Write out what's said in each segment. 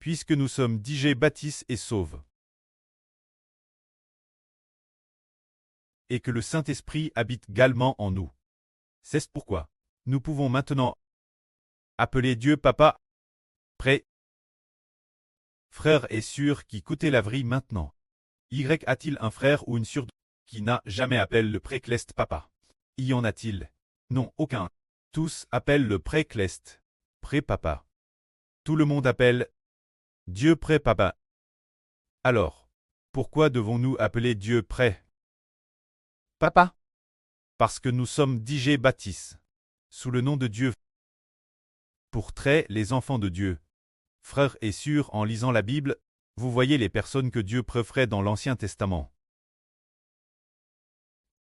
puisque nous sommes DJ bâtissent et sauvent. Et que le Saint-Esprit habite galement en nous. C'est pourquoi nous pouvons maintenant appeler Dieu Papa, prêt. Frère et sœur qui coûtait la vie maintenant. Y a-t-il un frère ou une sœur qui n'a jamais appelé le précleste Papa? Y en a-t-il? Non, aucun. Tous appellent le précleste Pré-Papa. Tout le monde appelle Dieu Pré-Papa. Alors, pourquoi devons-nous appeler Dieu Pré Papa? Parce que nous sommes DJ bâtissent, sous le nom de Dieu. Pour les enfants de Dieu. Frères et sœurs, en lisant la Bible, vous voyez les personnes que Dieu préférait dans l'Ancien Testament.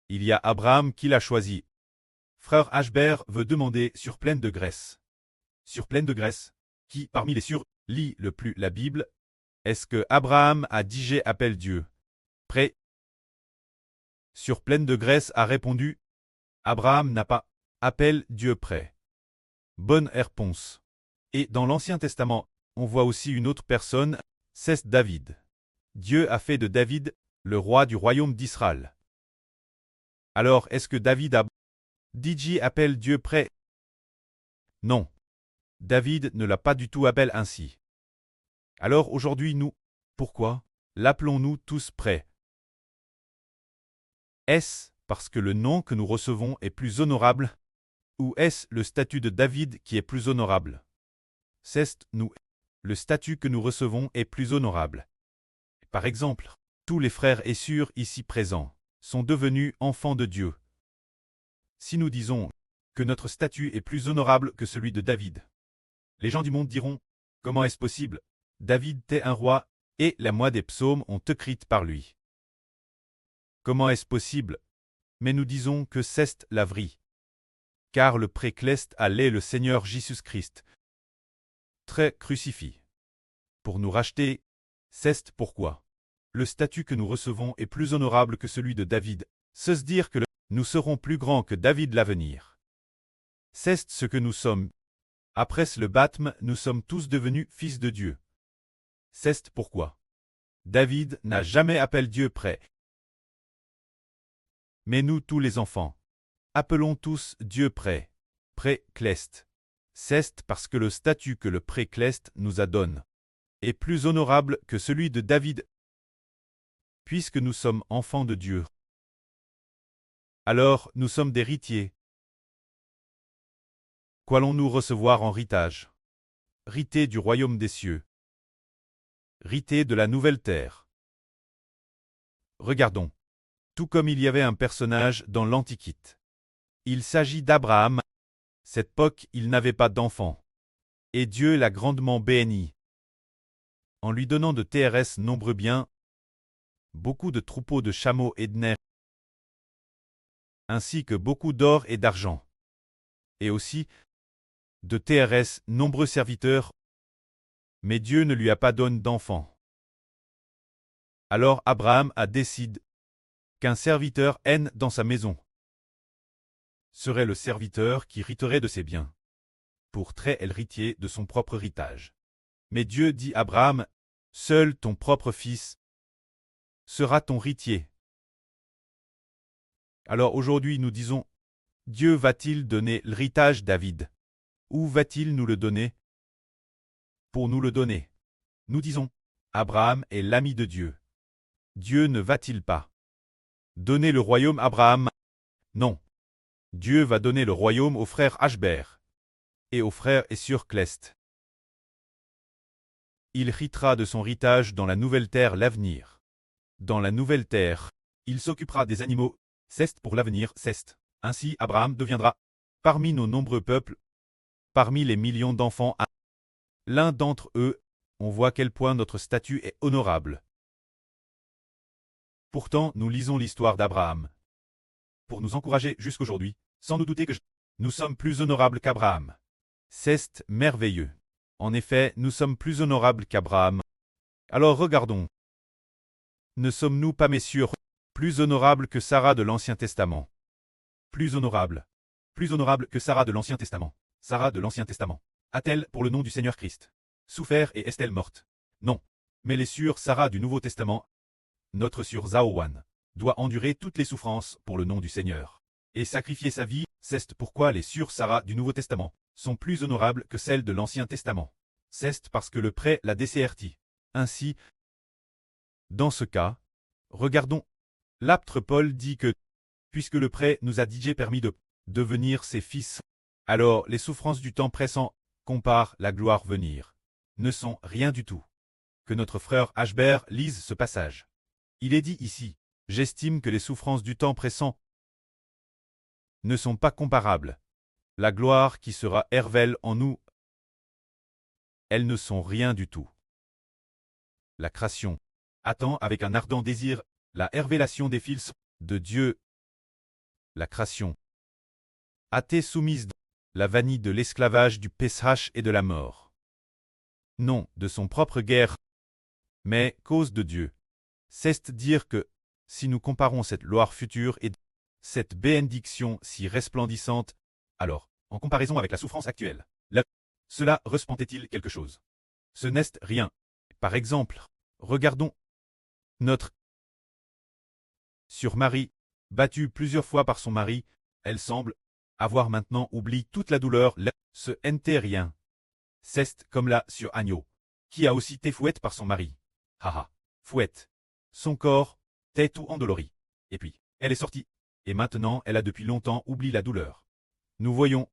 Il y a Abraham qui l'a choisi. Frère Ashbert veut demander sur pleine de graisse. Sur pleine de graisse, qui parmi les sœurs lit le plus la Bible? Est-ce que Abraham a dit appelle Dieu prêt? Sur pleine de graisse a répondu Abraham n'a pas appelle Dieu prêt. Bonne réponse. Et dans l'Ancien Testament, on voit aussi une autre personne, c'est David. Dieu a fait de David le roi du royaume d'Israël. Alors est-ce que David a dit appelle Dieu prêt? Non. David ne l'a pas du tout appelé ainsi. Alors aujourd'hui nous, pourquoi l'appelons-nous tous prêts? Est-ce parce que le nom que nous recevons est plus honorable? Ou est-ce le statut de David qui est plus honorable? C'est nous. Le statut que nous recevons est plus honorable. Par exemple, tous les frères et sœurs ici présents sont devenus enfants de Dieu. Si nous disons que notre statut est plus honorable que celui de David, les gens du monde diront « Comment est-ce possible? David était un roi, et la moitié des psaumes ont écrite par lui. » Comment est-ce possible? Mais nous disons que c'est la vraie. Car le précleste allait le Seigneur Jésus-Christ, très crucifié. Pour nous racheter, c'est pourquoi le statut que nous recevons est plus honorable que celui de David, c'est dire que nous serons plus grands que David l'avenir. C'est ce que nous sommes. Après le baptême, nous sommes tous devenus fils de Dieu. C'est pourquoi David n'a jamais appelé Dieu prêt. Mais nous tous les enfants, appelons tous Dieu prêt, précleste. C'est parce que le statut que le précleste nous a donné est plus honorable que celui de David, puisque nous sommes enfants de Dieu. Alors nous sommes des héritiers. Qu'allons-nous recevoir en héritage? Héritier du royaume des cieux. Héritier de la nouvelle terre. Regardons. Tout comme il y avait un personnage dans l'Antiquité. Il s'agit d'Abraham. Cette époque, il n'avait pas d'enfant. Et Dieu l'a grandement béni. En lui donnant de TRS nombreux biens, beaucoup de troupeaux de chameaux et de nerfs, ainsi que beaucoup d'or et d'argent. Et aussi, de TRS nombreux serviteurs, mais Dieu ne lui a pas donné d'enfant. Alors Abraham a décidé qu'un serviteur haine dans sa maison serait le serviteur qui hériterait de ses biens, pour héritier de son propre héritage. Mais Dieu dit à Abraham, seul ton propre fils sera ton héritier. Alors aujourd'hui nous disons, Dieu va-t-il donner l'héritage David? Où va-t-il nous le donner? Pour nous le donner, nous disons, Abraham est l'ami de Dieu. Dieu ne va-t-il pas donner le royaume à Abraham? Non. Dieu va donner le royaume aux frères Ashbert et aux frères et sœurs Clest. Il héritera de son héritage dans la nouvelle terre l'avenir. Dans la nouvelle terre, il s'occupera des animaux, c'est pour l'avenir, c'est. Ainsi Abraham deviendra, parmi nos nombreux peuples, parmi les millions d'enfants, l'un d'entre eux, on voit quel point notre statut est honorable. Pourtant, nous lisons l'histoire d'Abraham pour nous encourager jusqu'aujourd'hui, sans nous douter que nous sommes plus honorables qu'Abraham. C'est merveilleux. En effet, nous sommes plus honorables qu'Abraham. Alors regardons. Ne sommes-nous pas, messieurs, plus honorables que Sarah de l'Ancien Testament? Plus honorable que Sarah de l'Ancien Testament. Sarah de l'Ancien Testament. A-t-elle pour le nom du Seigneur Christ souffert et est-elle morte? Non. Mais les sûrs Sarah du Nouveau Testament, notre sûre Zaowan, doit endurer toutes les souffrances pour le nom du Seigneur. Et sacrifier sa vie, c'est pourquoi les sûres Sarah du Nouveau Testament sont plus honorables que celles de l'Ancien Testament. C'est parce que le prêt l'a desserti. Ainsi, dans ce cas, regardons. L'apôtre Paul dit que, puisque le prêt nous a déjà permis de devenir ses fils, alors les souffrances du temps pressant, comparent la gloire venir, ne sont rien du tout. Que notre frère Ashbert lise ce passage. Il est dit ici, j'estime que les souffrances du temps pressant ne sont pas comparables. La gloire qui sera révélée en nous, elles ne sont rien du tout. La création attend avec un ardent désir la révélation des fils de Dieu. La création a été soumise la vanille de l'esclavage du péché et de la mort. Non de son propre guerre, mais cause de Dieu. C'est dire que, si nous comparons cette gloire future et cette bénédiction si resplendissante, alors, en comparaison avec la souffrance actuelle, cela resplendait-il quelque chose? Ce n'est rien. Par exemple, regardons notre sur Marie, battue plusieurs fois par son mari, elle semble avoir maintenant oublié toute la douleur, ce n'était rien. C'est comme la sur Agneau, qui a aussi été fouette par son mari. Haha, fouette. Son corps était tout endolori. Et puis, elle est sortie. Et maintenant, elle a depuis longtemps oublié la douleur. Nous voyons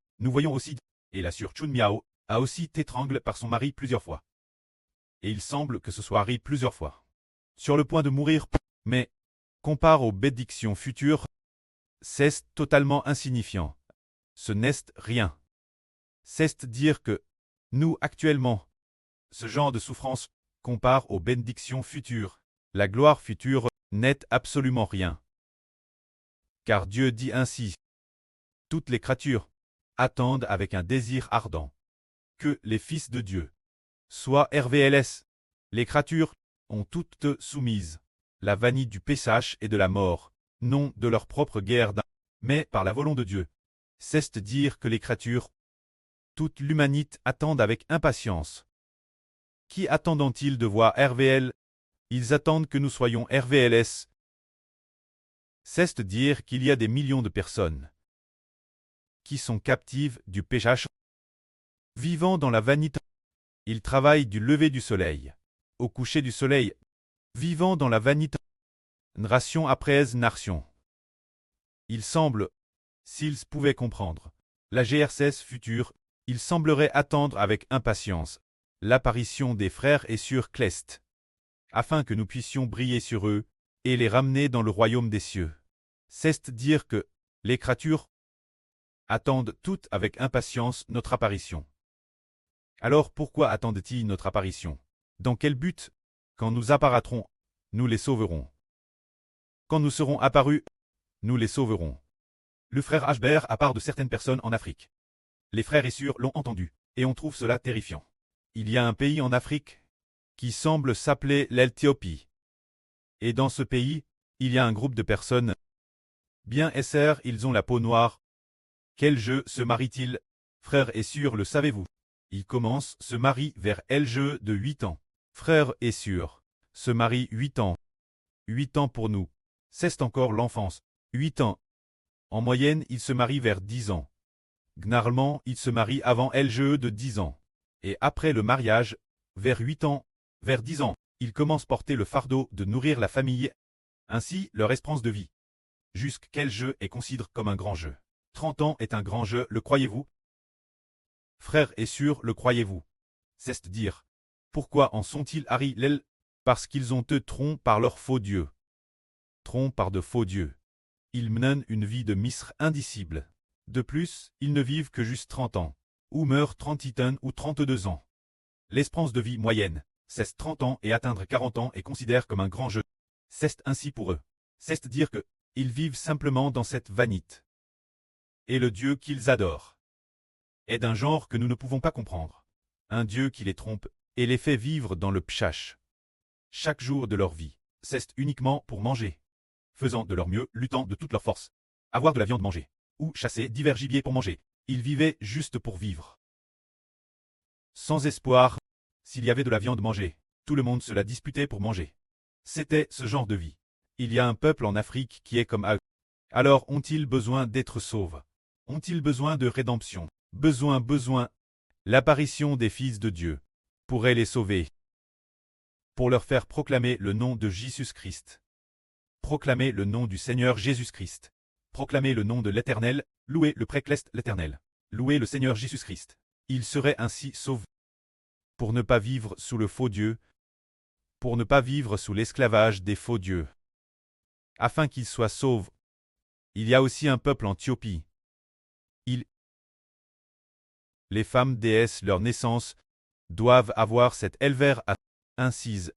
aussi, et la sur Chun Miao a aussi été étranglée par son mari plusieurs fois. Et il semble que ce soit arrivé plusieurs fois. Sur le point de mourir, mais, compare aux bénédictions futures, c'est totalement insignifiant. Ce n'est rien. C'est dire que, nous actuellement, ce genre de souffrance compare aux bénédictions futures. La gloire future n'est absolument rien. Car Dieu dit ainsi, toutes les créatures attendent avec un désir ardent que les fils de Dieu soient RVLS. Les créatures ont toutes soumises la vanille du péché et de la mort, non de leur propre guerre, mais par la volonté de Dieu. C'est dire que les créatures, toute l'humanité attendent avec impatience. Qui attendent-ils de voir RVL? Ils attendent que nous soyons RVLS. C'est dire qu'il y a des millions de personnes qui sont captives du péché, vivant dans la vanité. Ils travaillent du lever du soleil au coucher du soleil, vivant dans la vanité, nation après nation. Il semble, s'ils pouvaient comprendre la GRCS future, ils sembleraient attendre avec impatience l'apparition des frères et sœurs Clest, afin que nous puissions briller sur eux et les ramener dans le royaume des cieux. C'est dire que les créatures attendent toutes avec impatience notre apparition. Alors pourquoi attendent-ils notre apparition? Dans quel but? Quand nous apparaîtrons, nous les sauverons. Quand nous serons apparus, nous les sauverons. Le frère Ashbert a part de certaines personnes en Afrique. Les frères et sœurs l'ont entendu, et on trouve cela terrifiant. Il y a un pays en Afrique qui semble s'appeler l'Éthiopie. Et dans ce pays, il y a un groupe de personnes. Bien SR, ils ont la peau noire. Quel jeu se marie-t-il? Frères et sœurs, le savez-vous? Ils commencent se marient vers jeu de 8 ans. Frères et sœurs se marient 8 ans. 8 ans pour nous. C'est encore l'enfance. 8 ans. En moyenne, ils se marient vers 10 ans. Généralement, ils se marient avant jeu de 10 ans. Et après le mariage, vers 8 ans, vers 10 ans, ils commencent à porter le fardeau de nourrir la famille. Ainsi, leur espérance de vie. Jusqu'à jeu est considéré comme un grand jeu. 30 ans est un grand jeu, le croyez-vous? Frères et sœurs, le croyez-vous? C'est dire. Pourquoi en sont-ils arrivés? Parce qu'ils ont trompé par leurs faux dieux. Trompés par de faux dieux. Ils mènent une vie de misère indicible. De plus, ils ne vivent que juste 30 ans. Ou meurent 31 ou 32 ans. L'espérance de vie moyenne, c'est 30 ans et atteindre 40 ans est considéré comme un grand jeu. C'est ainsi pour eux. C'est dire que, ils vivent simplement dans cette vanité. Et le Dieu qu'ils adorent est d'un genre que nous ne pouvons pas comprendre. Un Dieu qui les trompe et les fait vivre dans le pchash. Chaque jour de leur vie, c'est uniquement pour manger. Faisant de leur mieux, luttant de toute leur force. Avoir de la viande manger. Ou chasser divers gibiers pour manger. Ils vivaient juste pour vivre. Sans espoir, S'il y avait de la viande mangée, tout le monde se la disputait pour manger. C'était ce genre de vie. Il y a un peuple en Afrique qui est comme eux. Alors ont-ils besoin d'être sauvés? Ont-ils besoin de rédemption? Besoin. L'apparition des fils de Dieu pourrait les sauver. Pour leur faire proclamer le nom de Jésus-Christ. Proclamer le nom du Seigneur Jésus-Christ. Proclamer le nom de l'Éternel, louer le précleste l'Éternel. Louer le Seigneur Jésus-Christ. Ils seraient ainsi sauvés. Pour ne pas vivre sous le faux Dieu. Pour ne pas vivre sous l'esclavage des faux dieux. Afin qu'ils soient sauvés. Il y a aussi un peuple en Éthiopie. Les femmes déesses leur naissance doivent avoir cette élevère à incise.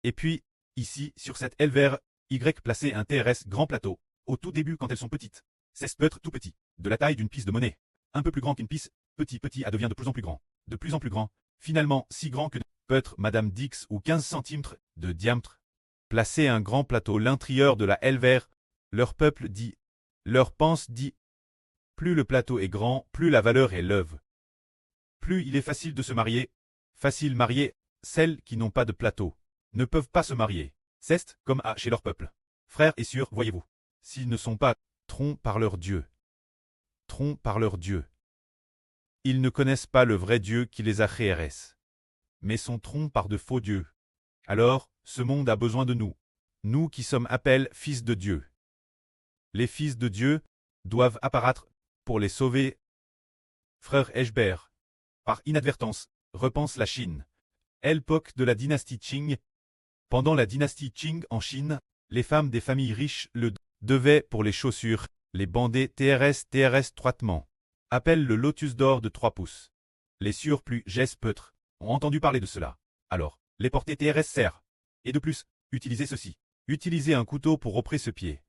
Et puis, ici, sur cette élevère, Y placer un TRS grand plateau, au tout début quand elles sont petites. C'est peut être tout petit, de la taille d'une pièce de monnaie. Un peu plus grand qu'une pièce, petit, devient de plus en plus grand. De plus en plus grand, finalement si grand que peut-être Madame Dix ou 15 cm de diamètre. Placer un grand plateau l'intérieur de la élevère, leur peuple dit, leur pense dit, plus le plateau est grand, plus la valeur est l'œuvre. Plus il est facile de se marier, facile marier, celles qui n'ont pas de plateau, ne peuvent pas se marier. C'est comme à chez leur peuple. Frères et sœurs, voyez-vous, s'ils ne sont pas trompés par leur Dieu. Trompés par leur Dieu. Ils ne connaissent pas le vrai Dieu qui les a créés, mais sont trompés par de faux dieux. Alors, ce monde a besoin de nous. Nous qui sommes appelés fils de Dieu. Les fils de Dieu doivent apparaître pour les sauver. Frère Eshbert. Par inadvertance, repense la Chine. L'époque de la dynastie Qing. Pendant la dynastie Qing en Chine, les femmes des familles riches le devaient pour les chaussures, les bandés TRS étroitement. Appelle le lotus d'or de 3 pouces. Les surplus peutres ont entendu parler de cela. Alors, les porter TRS serrent. Et de plus, utilisez ceci. Utilisez un couteau pour opérer ce pied.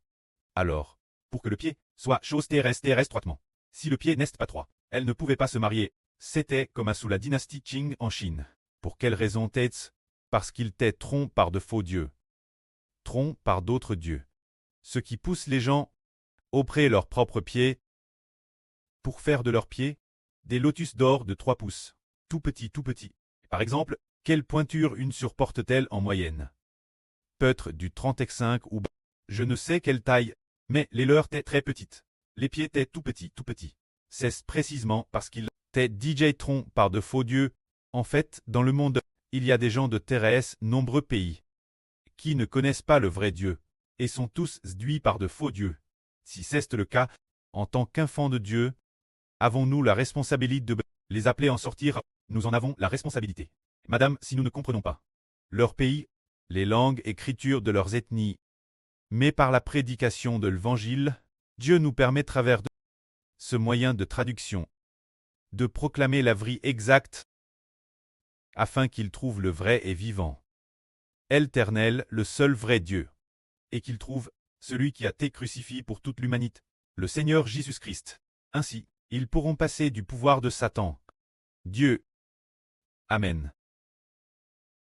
Alors, pour que le pied soit chose TRS étroitement. Si le pied n'est pas droit, elle ne pouvait pas se marier. C'était comme sous la dynastie Qing en Chine. Pour quelle raison t'es-ce? Parce qu'ils t'aient trompés par de faux dieux. Trompés par d'autres dieux. Ce qui pousse les gens auprès leurs propres pieds. Pour faire de leurs pieds des lotus d'or de 3 pouces. Tout petit. Par exemple, quelle pointure une surporte-t-elle en moyenne? Peut-être du 35 ou je ne sais quelle taille, mais les leurs étaient très petites. Les pieds étaient tout petits. C'est précisément parce qu'ils étaient DJ trompés par de faux dieux. En fait, dans le monde, il y a des gens de TRS nombreux pays qui ne connaissent pas le vrai Dieu et sont tous séduits par de faux dieux. Si c'est le cas, en tant qu'enfants de Dieu, avons-nous la responsabilité de les appeler à en sortir? Nous en avons la responsabilité. Madame, si nous ne comprenons pas leur pays, les langues, écritures de leurs ethnies, mais par la prédication de l'Évangile, Dieu nous permet, à travers de ce moyen de traduction, de proclamer la vie exacte, afin qu'ils trouvent le vrai et vivant, l'Éternel, le seul vrai Dieu, et qu'ils trouvent celui qui a été crucifié pour toute l'humanité, le Seigneur Jésus-Christ. Ainsi, ils pourront passer du pouvoir de Satan. Dieu. Amen.